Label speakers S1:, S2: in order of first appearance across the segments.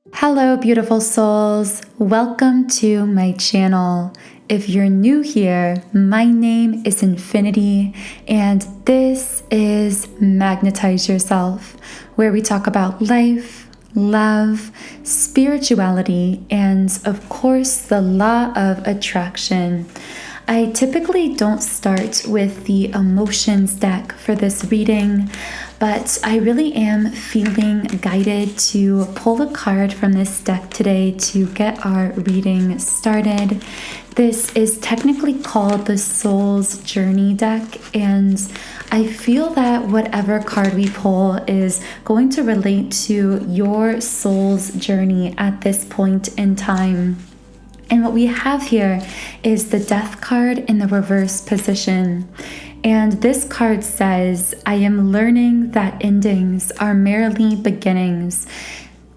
S1: Hello, beautiful souls. Welcome to my channel. If you're new here, my name is Infinity, and this is Magnetize Yourself, where we talk about life, love, spirituality, and of course, the law of attraction. I typically don't start with the emotions deck for this reading, but I really am feeling guided to pull a card from this deck today to get our reading started. This is technically called the Soul's Journey deck, and I feel that whatever card we pull is going to relate to your soul's journey at this point in time. And what we have here is the Death card in the reverse position. And this card says, I am learning that endings are merely beginnings.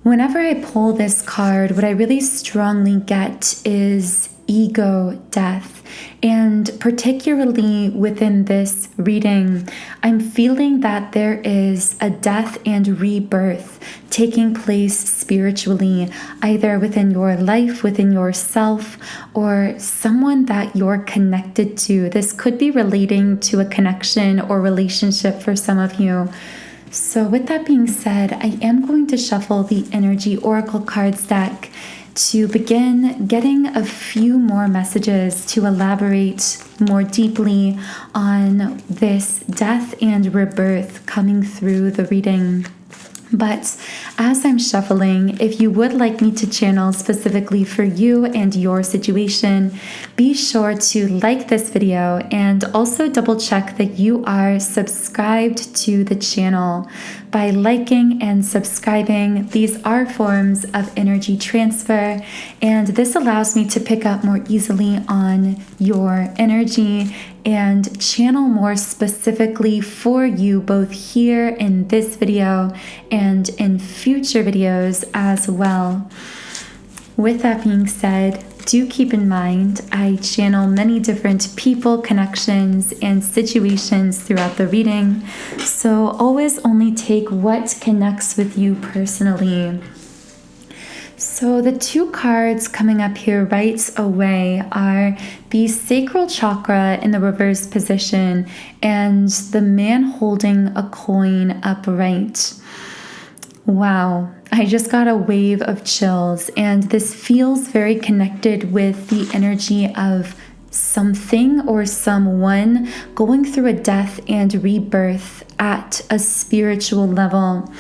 S1: Whenever I pull this card, what I really strongly get is ego death. And particularly within this reading, I'm feeling that there is a death and rebirth taking place spiritually, either within your life, within yourself, or someone that you're connected to. This could be relating to a connection or relationship for some of you. So with that being said, I am going to shuffle the Energy Oracle cards deck to begin getting a few more messages to elaborate more deeply on this death and rebirth coming through the reading. But as I'm shuffling, if you would like me to channel specifically for you and your situation, be sure to like this video and also double check that you are subscribed to the channel. By liking and subscribing, these are forms of energy transfer, and this allows me to pick up more easily on your energy and channel more specifically for you, both here in this video and in future videos as well. With that being said, do keep in mind I channel many different people, connections, and situations throughout the reading, so always only take what connects with you personally. So the two cards coming up here right away are the sacral chakra in the reverse position and the man holding a coin upright. Wow, I just got a wave of chills, and this feels very connected with the energy of something or someone going through a death and rebirth at a spiritual level.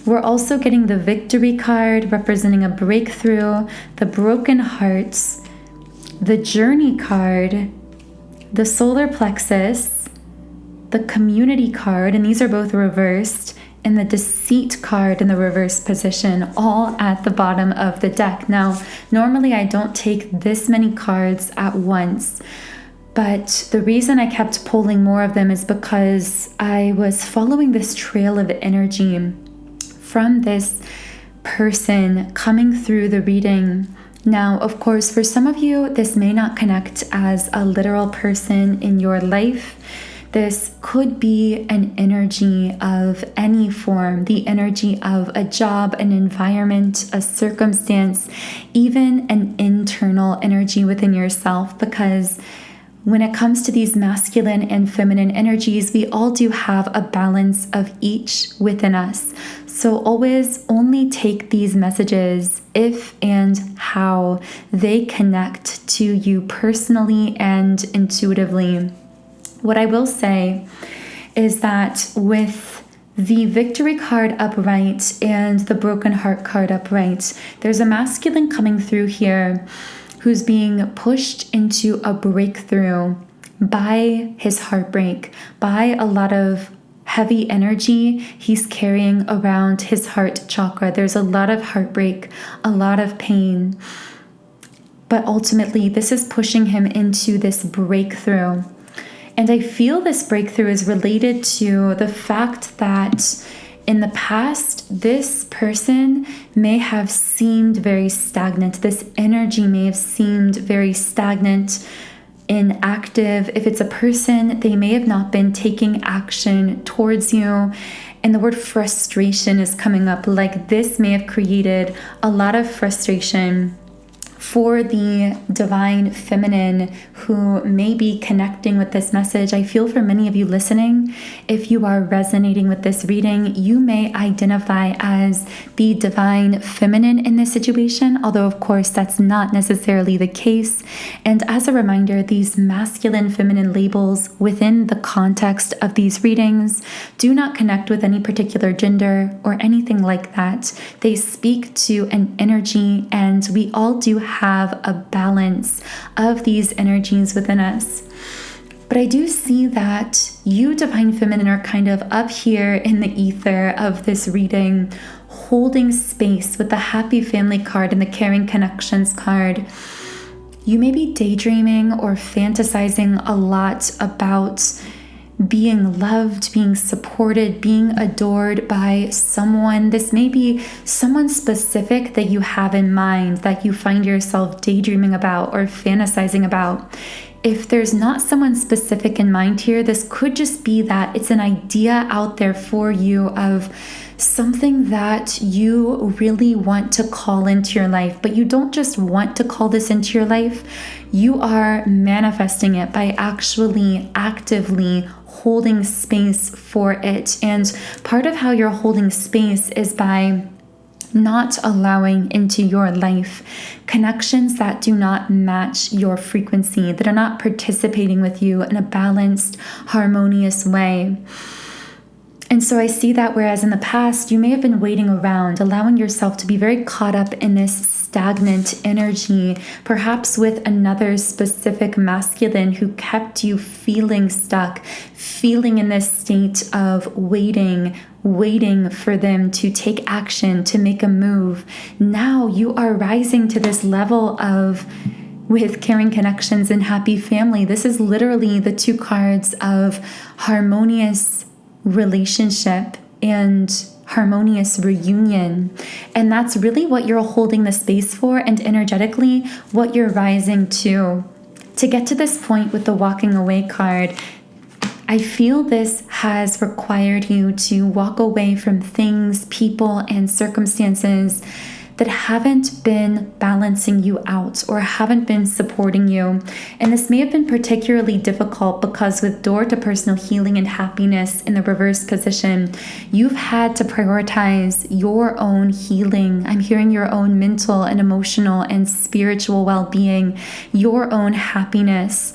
S1: We're also getting the Victory card representing a breakthrough, the Broken Hearts, the Journey card, the Solar Plexus, the Community card, and these are both reversed, and the Deceit card in the reverse position, all at the bottom of the deck. Now, normally I don't take this many cards at once, but the reason I kept pulling more of them is because I was following this trail of energy from this person coming through the reading. Now, of course, for some of you, this may not connect as a literal person in your life. This could be an energy of any form, the energy of a job, an environment, a circumstance, even an internal energy within yourself, because when it comes to these masculine and feminine energies, we all do have a balance of each within us. So always only take these messages if and how they connect to you personally and intuitively. What I will say is that with the Victory card upright and the Broken Heart card upright, there's a masculine coming through here who's being pushed into a breakthrough by his heartbreak, by a lot of heavy energy he's carrying around his heart chakra. There's a lot of heartbreak, a lot of pain, but ultimately this is pushing him into this breakthrough. And I feel this breakthrough is related to the fact that in the past, this person may have seemed very stagnant. This energy may have seemed very stagnant, inactive. If it's a person, they may have not been taking action towards you. And the word frustration is coming up. Like this may have created a lot of frustration for the divine feminine who may be connecting with this message. I feel for many of you listening, if you are resonating with this reading, you may identify as the divine feminine in this situation, although of course that's not necessarily the case. And as a reminder, these masculine feminine labels within the context of these readings do not connect with any particular gender or anything like that. They speak to an energy, and we all do have a balance of these energies within us. But I do see that you, divine feminine, are kind of up here in the ether of this reading, holding space with the happy family card and the caring connections card. You may be daydreaming or fantasizing a lot about being loved, being supported, being adored by someone. This may be someone specific that you have in mind, that you find yourself daydreaming about or fantasizing about. If there's not someone specific in mind here, this could just be that it's an idea out there for you of something that you really want to call into your life. But you don't just want to call this into your life, you are manifesting it by actually actively holding space for it. And part of how you're holding space is by not allowing into your life connections that do not match your frequency, that are not participating with you in a balanced, harmonious way. And so I see that whereas in the past you may have been waiting around, allowing yourself to be very caught up in this stagnant energy, perhaps with another specific masculine who kept you feeling stuck, feeling in this state of waiting for them to take action, to make a move. Now you are rising to this level of, with caring connections and happy family. This is literally the two cards of harmonious relationship and harmonious reunion. And that's really what you're holding the space for, and energetically what you're rising to. To get to this point with the walking away card, I feel this has required you to walk away from things, people, and circumstances that haven't been balancing you out or haven't been supporting you. And this may have been particularly difficult because with door to personal healing and happiness in the reverse position, you've had to prioritize your own healing. I'm hearing your own mental and emotional and spiritual well-being, your own happiness.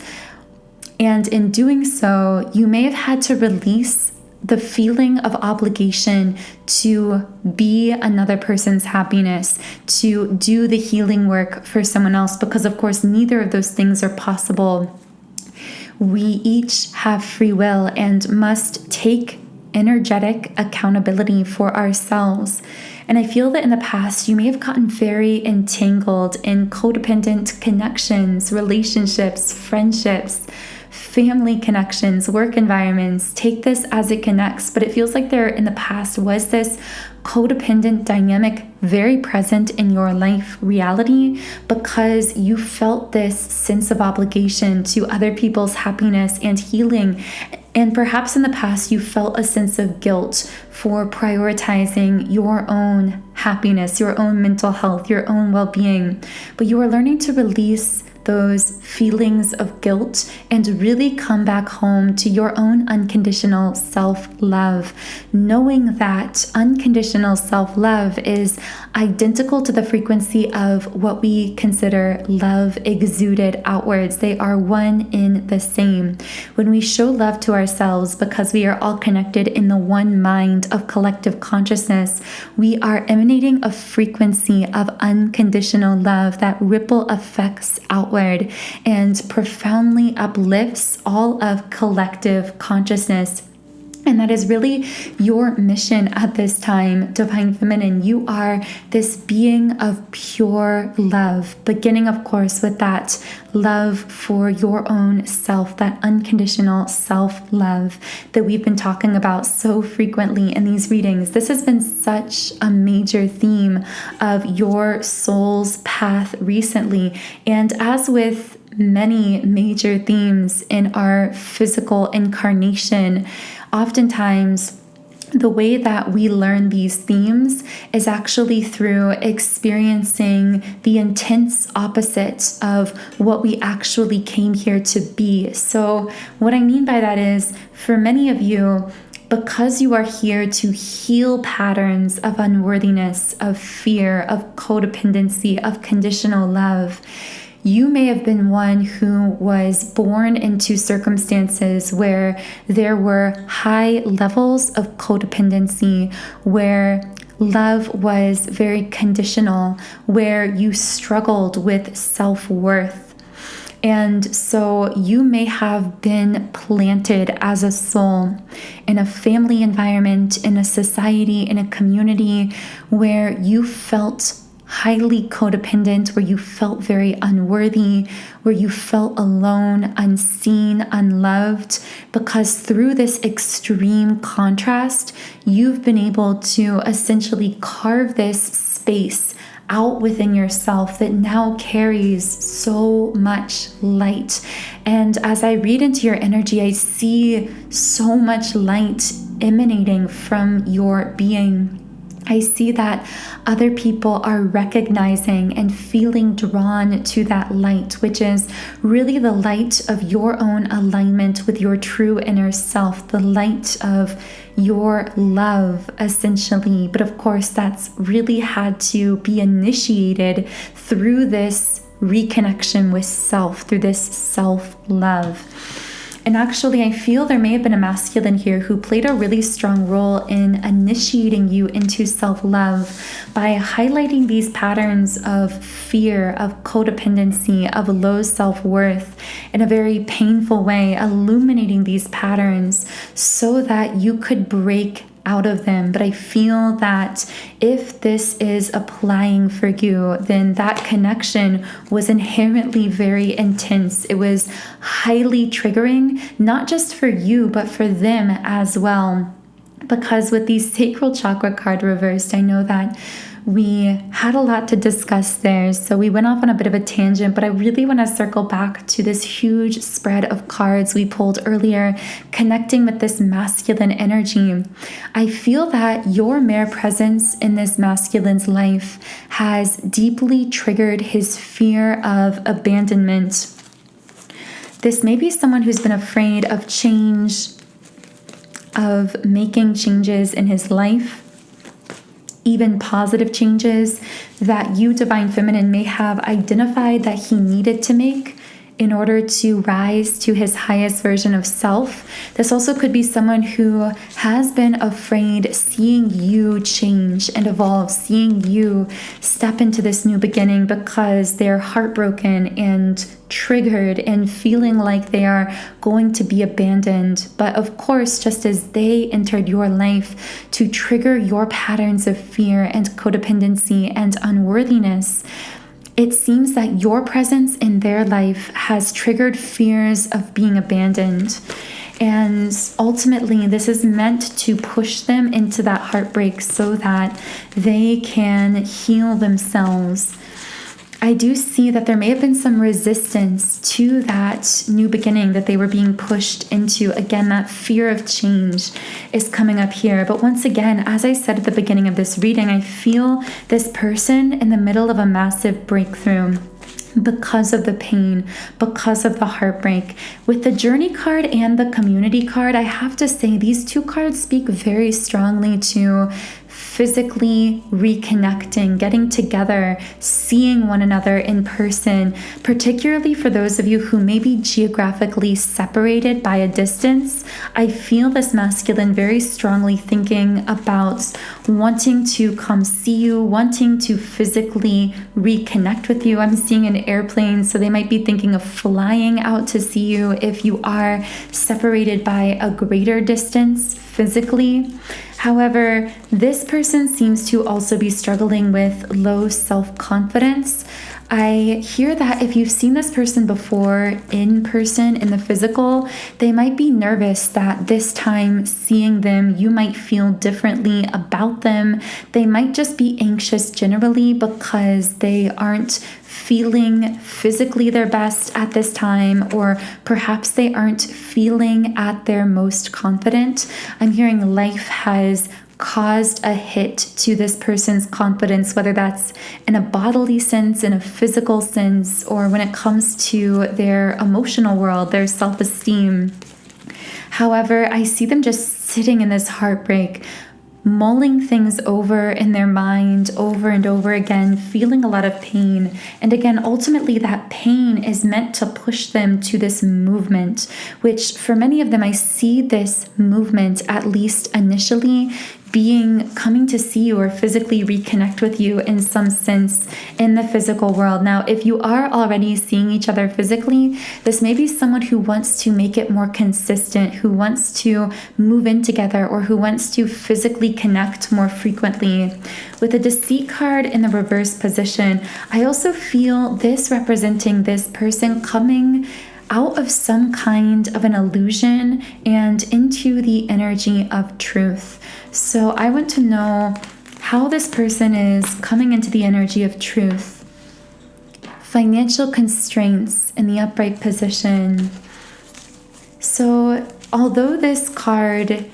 S1: And in doing so, you may have had to release the feeling of obligation to be another person's happiness, to do the healing work for someone else, because of course neither of those things are possible. We each have free will and must take energetic accountability for ourselves. And I feel that in the past, you may have gotten very entangled in codependent connections, relationships, friendships, family connections, work environments. Take this as it connects, but it feels like there in the past was this codependent dynamic very present in your life reality because you felt this sense of obligation to other people's happiness and healing. And perhaps in the past, you felt a sense of guilt for prioritizing your own happiness, your own mental health, your own well-being. But you are learning to release those feelings of guilt and really come back home to your own unconditional self-love, knowing that unconditional self-love is identical to the frequency of what we consider love exuded outwards. They are one in the same. When we show love to ourselves, because we are all connected in the one mind of collective consciousness, we are emanating a frequency of unconditional love that ripple effects outward and profoundly uplifts all of collective consciousness. And that is really your mission at this time, Divine Feminine. You are this being of pure love, beginning, of course, with that love for your own self, that unconditional self-love that we've been talking about so frequently in these readings. This has been such a major theme of your soul's path recently. And as with many major themes in our physical incarnation, oftentimes the way that we learn these themes is actually through experiencing the intense opposite of what we actually came here to be. So what I mean by that is, for many of you, because you are here to heal patterns of unworthiness, of fear, of codependency, of conditional love, you may have been one who was born into circumstances where there were high levels of codependency, where love was very conditional, where you struggled with self-worth. And so you may have been planted as a soul in a family environment, in a society, in a community where you felt highly codependent, where you felt very unworthy, where you felt alone, unseen, unloved, because through this extreme contrast, you've been able to essentially carve this space out within yourself that now carries so much light. And as I read into your energy, I see so much light emanating from your being. I see that other people are recognizing and feeling drawn to that light, which is really the light of your own alignment with your true inner self, the light of your love, essentially. But of course, that's really had to be initiated through this reconnection with self, through this self-love. And actually, I feel there may have been a masculine here who played a really strong role in initiating you into self-love by highlighting these patterns of fear, of codependency, of low self-worth in a very painful way, illuminating these patterns so that you could break out of them. But I feel that if this is applying for you, then that connection was inherently very intense. It was highly triggering, not just for you, but for them as well. Because with the sacral chakra card reversed, I know that we had a lot to discuss there, so we went off on a bit of a tangent, but I really want to circle back to this huge spread of cards we pulled earlier, connecting with this masculine energy. I feel that your mere presence in this masculine's life has deeply triggered his fear of abandonment. This may be someone who's been afraid of change, of making changes in his life, even positive changes that you, Divine Feminine, may have identified that he needed to make in order to rise to his highest version of self. This also could be someone who has been afraid seeing you change and evolve, seeing you step into this new beginning because they're heartbroken and triggered and feeling like they are going to be abandoned. But of course, just as they entered your life to trigger your patterns of fear and codependency and unworthiness, it seems that your presence in their life has triggered fears of being abandoned. And ultimately, this is meant to push them into that heartbreak so that they can heal themselves. I do see that there may have been some resistance to that new beginning that they were being pushed into. Again, that fear of change is coming up here. But once again, as I said at the beginning of this reading, I feel this person in the middle of a massive breakthrough because of the pain, because of the heartbreak. With the Journey card and the Community card, I have to say these two cards speak very strongly to physically reconnecting, getting together, seeing one another in person, particularly for those of you who may be geographically separated by a distance. I feel this masculine very strongly thinking about wanting to come see you, wanting to physically reconnect with you. I'm seeing an airplane, so they might be thinking of flying out to see you if you are separated by a greater distance physically. However, this person seems to also be struggling with low self-confidence. I hear that if you've seen this person before in person, in the physical, they might be nervous that this time seeing them, you might feel differently about them. They might just be anxious generally because they aren't feeling physically their best at this time, or perhaps they aren't feeling at their most confident. I'm hearing life has caused a hit to this person's confidence, whether that's in a bodily sense, in a physical sense, or when it comes to their emotional world, their self-esteem. However, I see them just sitting in this heartbreak, mulling things over in their mind over and over again, feeling a lot of pain. And again, ultimately, that pain is meant to push them to this movement, which for many of them, I see this movement, at least initially, coming to see you or physically reconnect with you in some sense in the physical world. Now, if you are already seeing each other physically, this may be someone who wants to make it more consistent, who wants to move in together, or who wants to physically connect more frequently. With the Deceit card in the reverse position, I also feel this representing this person coming out of some kind of an illusion and into the energy of truth. So I want to know how this person is coming into the energy of truth. Financial constraints in the upright position. So although this card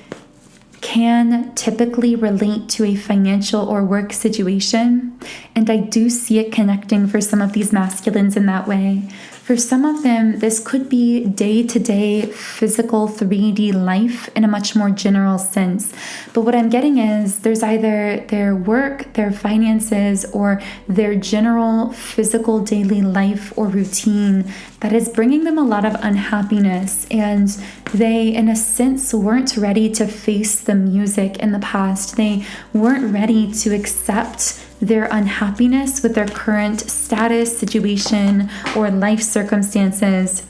S1: can typically relate to a financial or work situation, and I do see it connecting for some of these masculines in that way. For some of them, this could be day-to-day physical 3D life in a much more general sense. But what I'm getting is there's either their work, their finances, or their general physical daily life or routine that is bringing them a lot of unhappiness. And they, in a sense, weren't ready to face the music in the past. They weren't ready to accept their unhappiness with their current status, situation, or life circumstances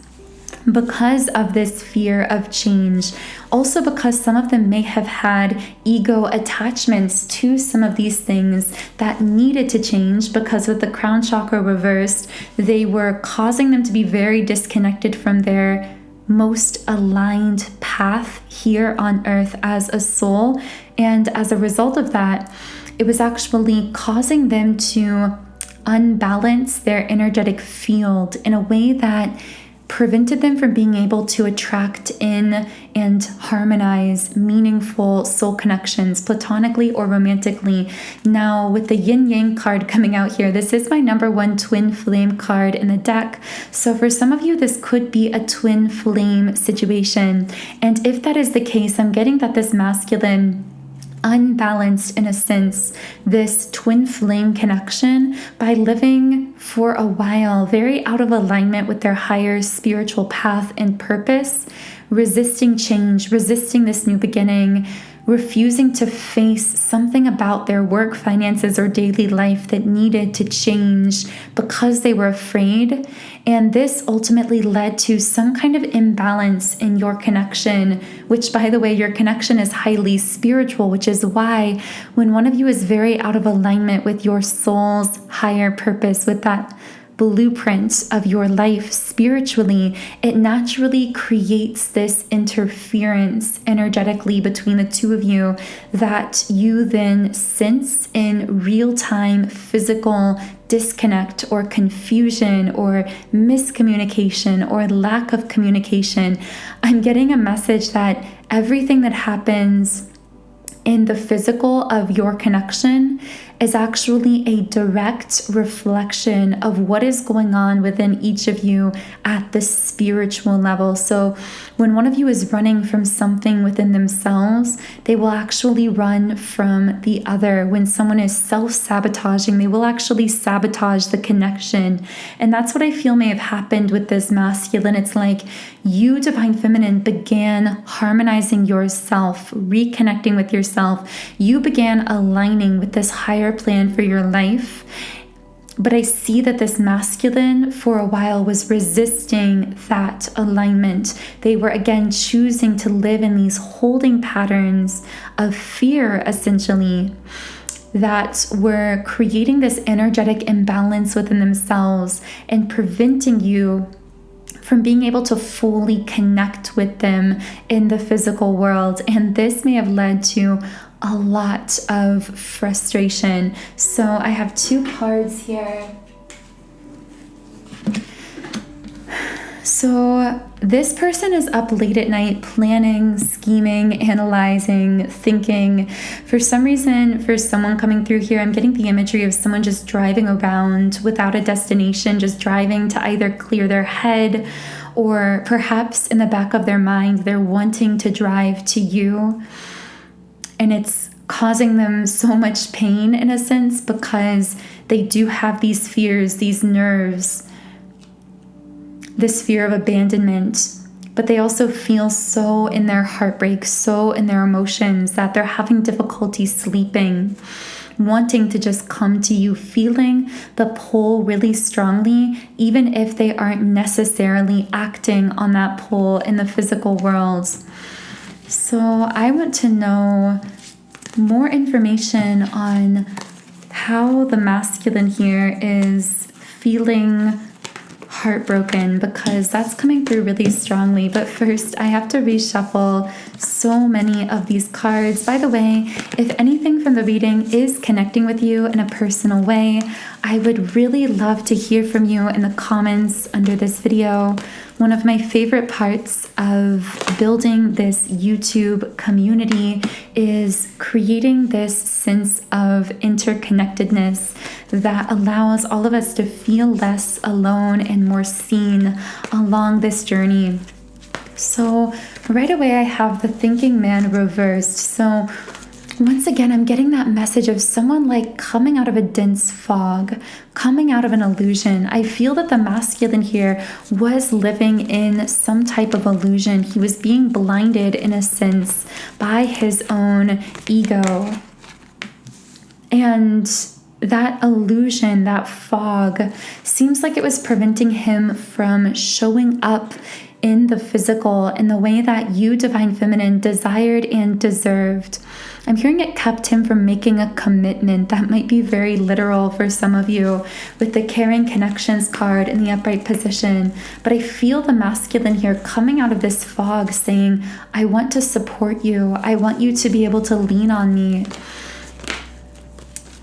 S1: because of this fear of change. Also because some of them may have had ego attachments to some of these things that needed to change, because with the crown chakra reversed, they were causing them to be very disconnected from their most aligned path here on earth as a soul. And as a result of that, it was actually causing them to unbalance their energetic field in a way that prevented them from being able to attract in and harmonize meaningful soul connections, platonically or romantically. Now, with the yin yang card coming out here, this is my number one twin flame card in the deck. So for some of you, this could be a twin flame situation. And if that is the case, I'm getting that this masculine unbalanced, in a sense, this twin flame connection by living for a while very out of alignment with their higher spiritual path and purpose, resisting change, resisting this new beginning, refusing to face something about their work, finances, or daily life that needed to change because they were afraid. And this ultimately led to some kind of imbalance in your connection, which, by the way, your connection is highly spiritual, which is why when one of you is very out of alignment with your soul's higher purpose, with that blueprint of your life spiritually, it naturally creates this interference energetically between the two of you that you then sense in real-time physical disconnect or confusion or miscommunication or lack of communication. I'm getting a message that everything that happens in the physical of your connection is actually a direct reflection of what is going on within each of you at the spiritual level. So when one of you is running from something within themselves, they will actually run from the other. When someone is self-sabotaging, they will actually sabotage the connection. And that's what I feel may have happened with this masculine. It's like you, Divine Feminine, began harmonizing yourself, reconnecting with yourself. You began aligning with this higher plan for your life. But I see that this masculine for a while was resisting that alignment. They were again choosing to live in these holding patterns of fear, essentially. that were creating this energetic imbalance within themselves and preventing you from being able to fully connect with them in the physical world. And this may have led to a lot of frustration. So I have two cards here. So this person is up late at night planning, scheming, analyzing, thinking. For some reason, for someone coming through here, I'm getting the imagery of someone just driving around without a destination, just driving to either clear their head, or perhaps in the back of their mind, they're wanting to drive to you. And it's causing them so much pain in a sense, because they do have these fears, these nerves, this fear of abandonment, but they also feel so in their heartbreak, so in their emotions, that they're having difficulty sleeping, wanting to just come to you, feeling the pull really strongly, even if they aren't necessarily acting on that pull in the physical world. So I want to know more information on how the masculine here is feeling heartbroken, because that's coming through really strongly. But first, I have to reshuffle so many of these cards. By the way, if anything from the reading is connecting with you in a personal way, I would really love to hear from you in the comments under this video. One of my favorite parts of building this YouTube community is creating this sense of interconnectedness that allows all of us to feel less alone and more seen along this journey. So right away, I have the thinking man reversed. So once again, I'm getting that message of someone like coming out of a dense fog, coming out of an illusion. I feel that the masculine here was living in some type of illusion. He was being blinded in a sense by his own ego. And that illusion, that fog, seems like it was preventing him from showing up in the physical in the way that you, Divine Feminine, desired and deserved. I'm hearing it kept him from making a commitment. That might be very literal for some of you with the Caring Connections card in the upright position. But I feel the masculine here coming out of this fog saying, I want to support you. I want you to be able to lean on me.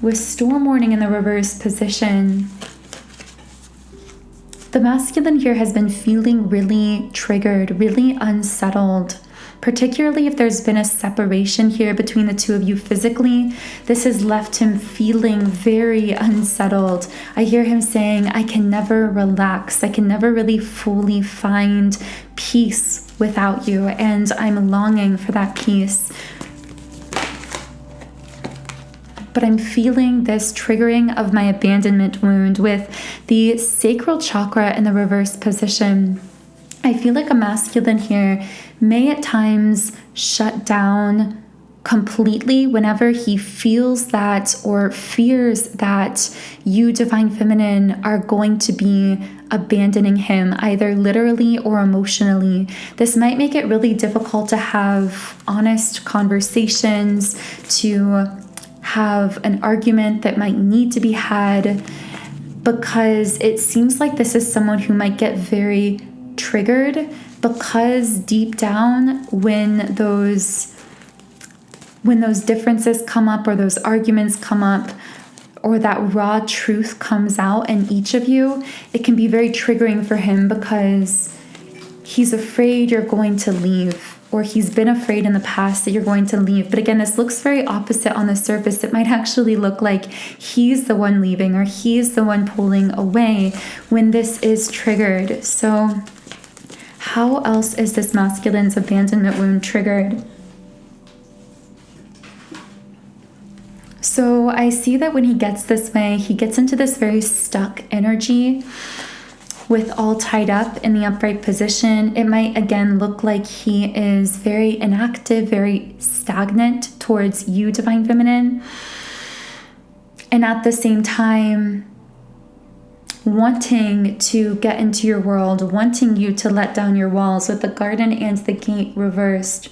S1: With storm warning in the reverse position, the masculine here has been feeling really triggered, really unsettled, particularly if there's been a separation here between the two of you physically. This has left him feeling very unsettled. I hear him saying, I can never relax. I can never really fully find peace without you, and I'm longing for that peace. But I'm feeling this triggering of my abandonment wound with the sacral chakra in the reverse position. I feel like a masculine here may at times shut down completely whenever he feels that or fears that you, Divine Feminine, are going to be abandoning him, either literally or emotionally. This might make it really difficult to have honest conversations, to have an argument that might need to be had, because it seems like this is someone who might get very triggered, because deep down when those differences come up or those arguments come up or that raw truth comes out in each of you, it can be very triggering for him because he's afraid you're going to leave, or he's been afraid in the past that you're going to leave. But again, this looks very opposite on the surface. It might actually look like he's the one leaving or he's the one pulling away when this is triggered. So how else is this masculine's abandonment wound triggered? So I see that when he gets this way, he gets into this very stuck energy with all tied up in the upright position. It might again look like he is very inactive, very stagnant towards you, Divine Feminine. And at the same time, wanting to get into your world, wanting you to let down your walls with the garden and the gate reversed.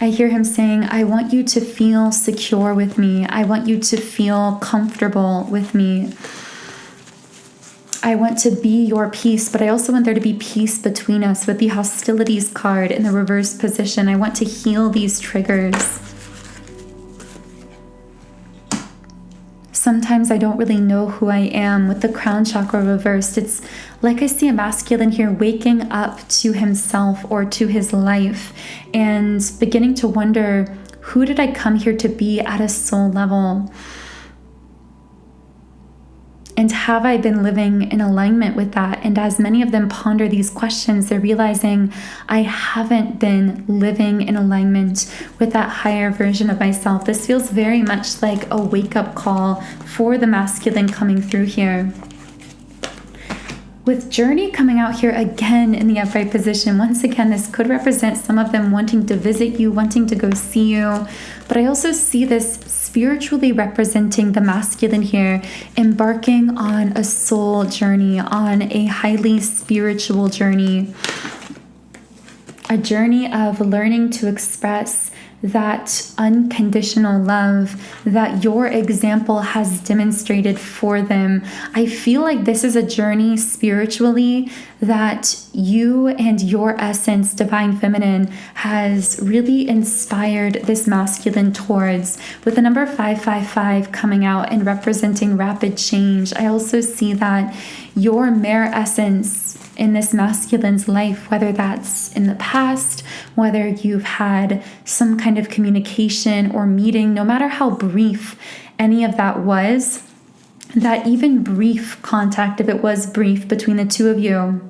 S1: I hear him saying, I want you to feel secure with me. I want you to feel comfortable with me. I want to be your peace, but I also want there to be peace between us. With the hostilities card in the reverse position, I want to heal these triggers. Sometimes I don't really know who I am. With the crown chakra reversed, it's like I see a masculine here waking up to himself or to his life and beginning to wonder, who did I come here to be at a soul level? And have I been living in alignment with that? And as many of them ponder these questions, they're realizing I haven't been living in alignment with that higher version of myself. This feels very much like a wake-up call for the masculine coming through here. With Journey coming out here again in the upright position, once again, this could represent some of them wanting to visit you, wanting to go see you. But I also see this spiritually representing the masculine here, embarking on a soul journey, on a highly spiritual journey. A journey of learning to express that unconditional love that your example has demonstrated for them. I feel like this is a journey spiritually that you and your essence, Divine Feminine, has really inspired this masculine towards. With the number 555 coming out and representing rapid change, I also see that your mare essence in this masculine's life, whether that's in the past, whether you've had some kind of communication or meeting, no matter how brief any of that was, that even brief contact, if it was brief between the two of you,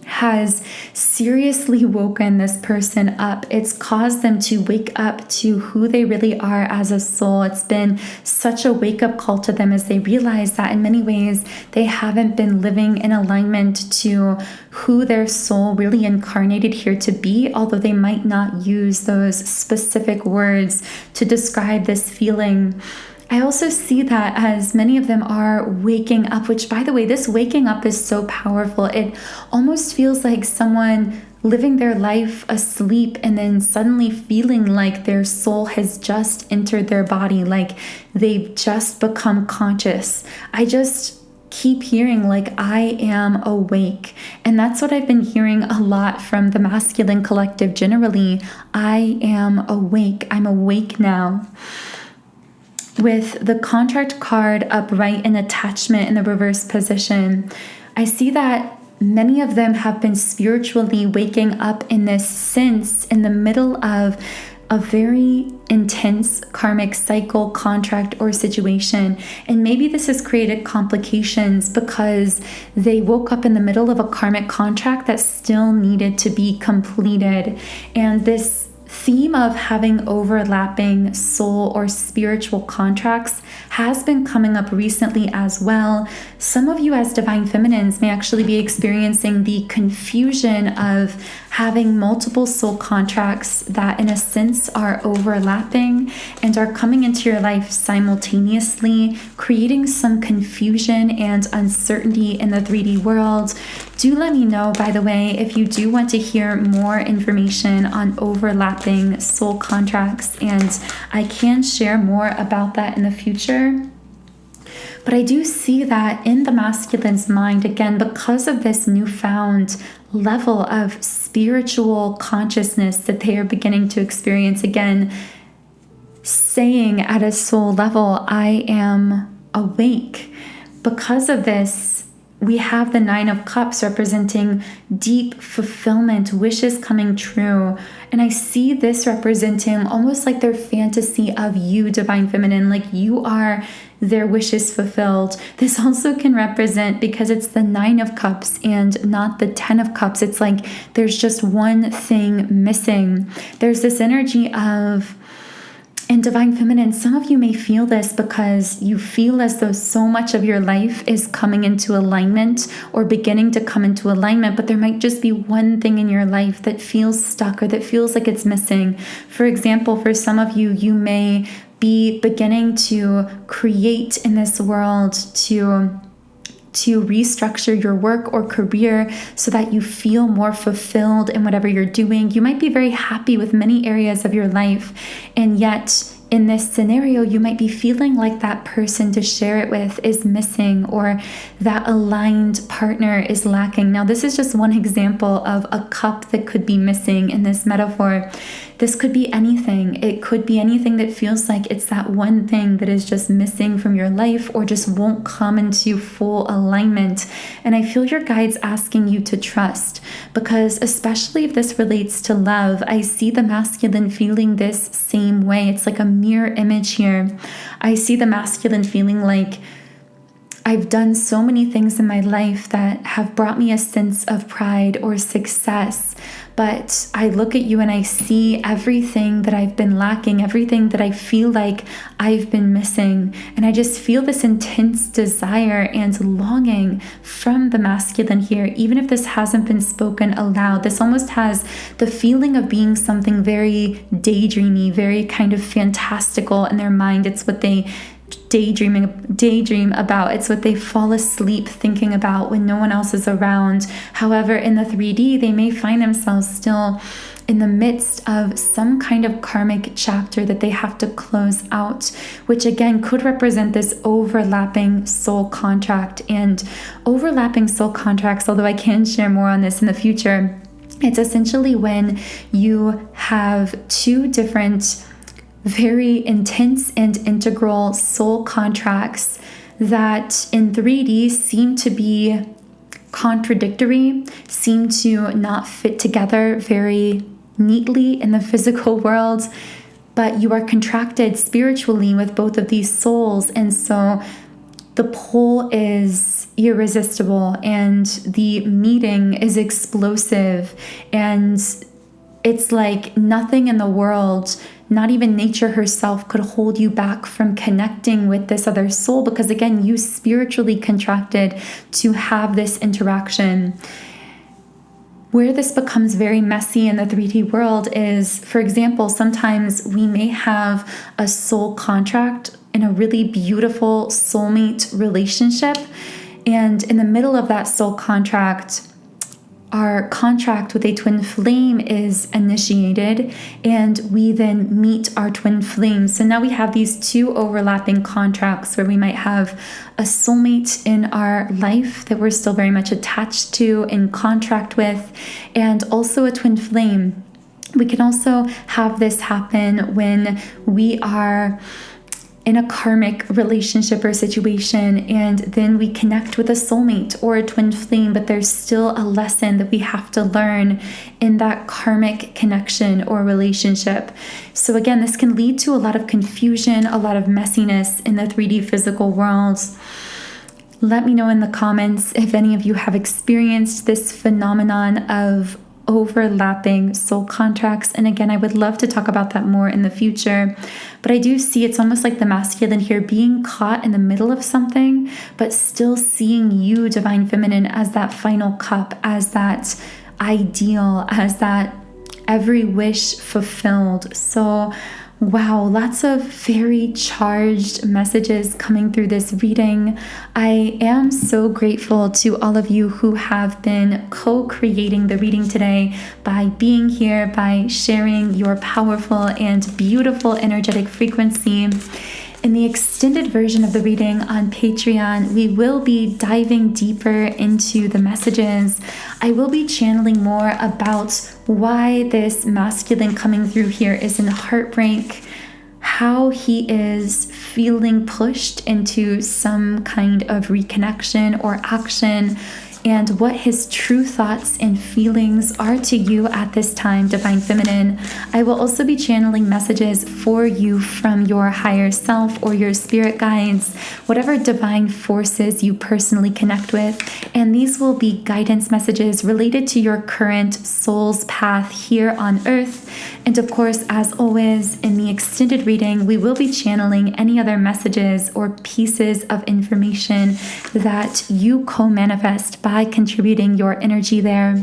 S1: has seriously woken this person up. It's caused them to wake up to who they really are as a soul. It's been such a wake-up call to them as they realize that in many ways they haven't been living in alignment to who their soul really incarnated here to be, although they might not use those specific words to describe this feeling. I also see that as many of them are waking up, which, by the way, this waking up is so powerful. It almost feels like someone living their life asleep and then suddenly feeling like their soul has just entered their body, like they've just become conscious. I just keep hearing like I am awake. And that's what I've been hearing a lot from the masculine collective generally. I am awake. I'm awake now. With the contract card upright and attachment in the reverse position, I see that many of them have been spiritually waking up in this sense in the middle of a very intense karmic cycle, contract, or situation. And maybe this has created complications because they woke up in the middle of a karmic contract that still needed to be completed. And this theme of having overlapping soul or spiritual contracts has been coming up recently as well. Some of you as Divine Feminines may actually be experiencing the confusion of having multiple soul contracts that in a sense are overlapping and are coming into your life simultaneously, creating some confusion and uncertainty in the 3D world. Do let me know, by the way, if you do want to hear more information on overlapping soul contracts, and I can share more about that in the future. But I do see that in the masculine's mind, again, because of this newfound level of spiritual consciousness that they are beginning to experience, again, saying at a soul level, I am awake. Because of this, we have the 9 of Cups representing deep fulfillment, wishes coming true. And I see this representing almost like their fantasy of you, Divine Feminine, like you are their wishes fulfilled. This also can represent, because it's the 9 of Cups and not the 10 of Cups, it's like there's just one thing missing. There's this energy of, and Divine Feminine, some of you may feel this because you feel as though so much of your life is coming into alignment or beginning to come into alignment, but there might just be one thing in your life that feels stuck or that feels like it's missing. For example, for some of you, you may be beginning to create in this world, to to restructure your work or career so that you feel more fulfilled in whatever you're doing. You might be very happy with many areas of your life, and yet in this scenario, you might be feeling like that person to share it with is missing, or that aligned partner is lacking. Now, this is just one example of a cup that could be missing in this metaphor. This could be anything. It could be anything that feels like it's that one thing that is just missing from your life or just won't come into full alignment. And I feel your guides asking you to trust, because especially if this relates to love, I see the masculine feeling this same way. It's like a mirror image here. I see the masculine feeling like, I've done so many things in my life that have brought me a sense of pride or success, but I look at you and I see everything that I've been lacking, everything that I feel like I've been missing. And I just feel this intense desire and longing from the masculine here, even if this hasn't been spoken aloud. This almost has the feeling of being something very daydreamy, very kind of fantastical in their mind. It's what they daydream about. It's what they fall asleep thinking about when no one else is around. However, in the 3D, they may find themselves still in the midst of some kind of karmic chapter that they have to close out, which again could represent this overlapping soul contract. And overlapping soul contracts, although I can share more on this in the future, it's essentially when you have two different very intense and integral soul contracts that in 3D seem to be contradictory, seem to not fit together very neatly in the physical world, but you are contracted spiritually with both of these souls. And so the pull is irresistible and the meeting is explosive, and it's like nothing in the world, not even nature herself, could hold you back from connecting with this other soul, because again, you spiritually contracted to have this interaction. Where this becomes very messy in the 3D world is, for example, sometimes we may have a soul contract in a really beautiful soulmate relationship, and in the middle of that soul contract, our contract with a twin flame is initiated, and we then meet our twin flame. So now we have these two overlapping contracts where we might have a soulmate in our life that we're still very much attached to, in contract with, and also a twin flame. We can also have this happen when we are in a karmic relationship or situation, and then we connect with a soulmate or a twin flame, but there's still a lesson that we have to learn in that karmic connection or relationship. So again, this can lead to a lot of confusion, a lot of messiness in the 3D physical world. Let me know in the comments if any of you have experienced this phenomenon of overlapping soul contracts. And again, I would love to talk about that more in the future, but I do see it's almost like the masculine here being caught in the middle of something, but still seeing you, Divine Feminine, as that final cup, as that ideal, as that every wish fulfilled. So wow, lots of very charged messages coming through this reading. I am so grateful to all of you who have been co-creating the reading today by being here, by sharing your powerful and beautiful energetic frequency. In the extended version of the reading on Patreon, we will be diving deeper into the messages. I will be channeling more about why this masculine coming through here is in heartbreak, how he is feeling pushed into some kind of reconnection or action, and what his true thoughts and feelings are to you at this time, Divine Feminine. I will also be channeling messages for you from your higher self or your spirit guides, whatever divine forces you personally connect with. And these will be guidance messages related to your current soul's path here on earth. And of course, as always, in the extended reading, we will be channeling any other messages or pieces of information that you co-manifest by contributing your energy there.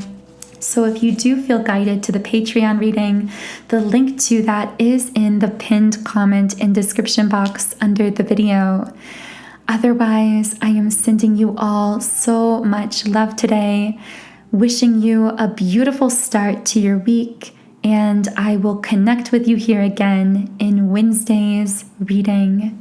S1: So if you do feel guided to the Patreon reading, the link to that is in the pinned comment and description box under the video. Otherwise, I am sending you all so much love today, wishing you a beautiful start to your week, and I will connect with you here again in Wednesday's reading.